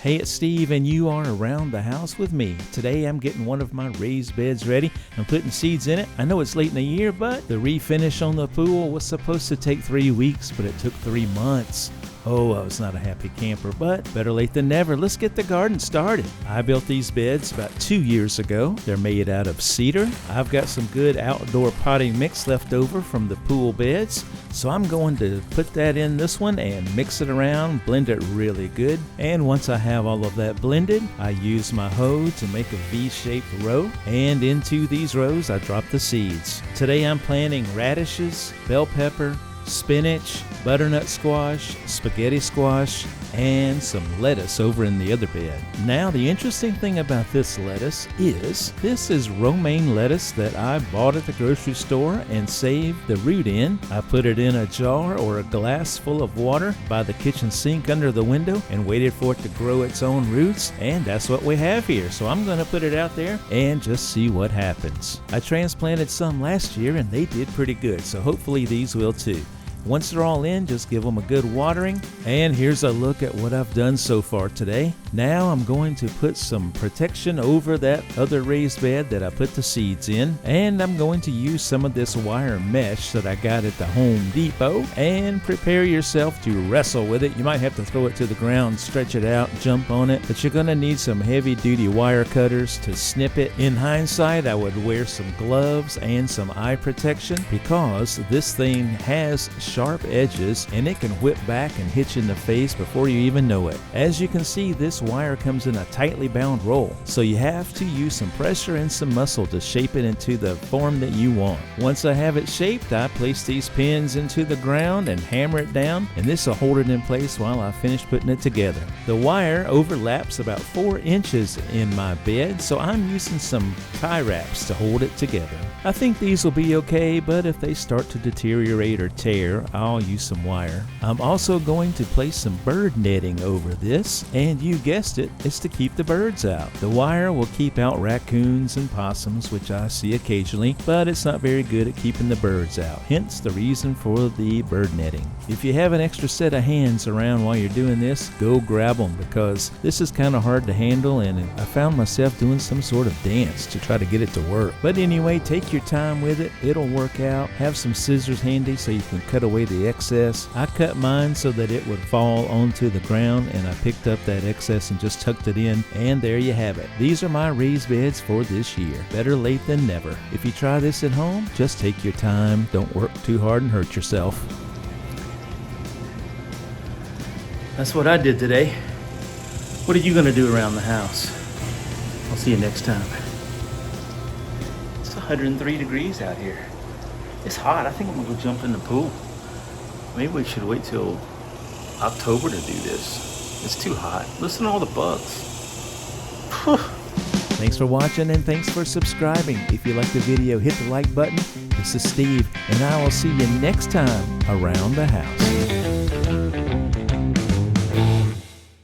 Hey, it's Steve, and you are around the house with me. Today I'm getting one of my raised beds ready. I'm putting seeds in it. I know it's late in the year, but the refinish on the pool was supposed to take 3 weeks, but it took 3 months. Oh, I was not a happy camper, but better late than never. Let's get the garden started. I built these beds about 2 years ago. They're made out of cedar. I've got some good outdoor potting mix left over from the pool beds, so I'm going to put that in this one and mix it around, blend it really good. And once I have all of that blended, I use my hoe to make a V-shaped row, and into these rows I drop the seeds. Today I'm planting radishes, bell pepper, spinach, butternut squash, spaghetti squash, and some lettuce over in the other bed. Now, the interesting thing about this lettuce is this is romaine lettuce that I bought at the grocery store and saved the root in. I put it in a jar or a glass full of water by the kitchen sink under the window and waited for it to grow its own roots, and that's what we have here. So I'm going to put it out there and just see what happens. I transplanted some last year and they did pretty good, so hopefully these will too. Once they're all in, just give them a good watering. And here's a look at what I've done so far today. Now I'm going to put some protection over that other raised bed that I put the seeds in. And I'm going to use some of this wire mesh that I got at the Home Depot. And prepare yourself to wrestle with it. You might have to throw it to the ground, stretch it out, jump on it. But you're going to need some heavy-duty wire cutters to snip it. In hindsight, I would wear some gloves and some eye protection because this thing has sharp edges and it can whip back and hit you in the face before you even know it. As you can see, this wire comes in a tightly bound roll, so you have to use some pressure and some muscle to shape it into the form that you want. Once I have it shaped, I place these pins into the ground and hammer it down, and this will hold it in place while I finish putting it together. The wire overlaps about 4 inches in my bed, so I'm using some tie wraps to hold it together. I think these will be okay, but if they start to deteriorate or tear, I'll use some wire. I'm also going to place some bird netting over this, and you guessed it, it's to keep the birds out. The wire will keep out raccoons and possums, which I see occasionally, but it's not very good at keeping the birds out, hence the reason for the bird netting. If you have an extra set of hands around while you're doing this, go grab them, because this is kind of hard to handle, and I found myself doing some sort of dance to try to get it to work. But anyway, take your time with it, it'll work out. Have some scissors handy so you can cut away the excess. I cut mine so that it would fall onto the ground, and I picked up that excess and just tucked it in, and there you have it. These are my raised beds for this year. Better late than never. If you try this at home, just take your time, don't work too hard and hurt yourself. That's what I did today. What are you going to do around the house? I'll see you next time. It's 103 degrees out here. It's hot. I think I'm going to go jump in the pool. Maybe we should wait till October to do this. It's too hot. Listen to all the bugs. Whew. Thanks for watching, and thanks for subscribing. If you like the video, hit the like button. This is Steve, and I will see you next time around the house.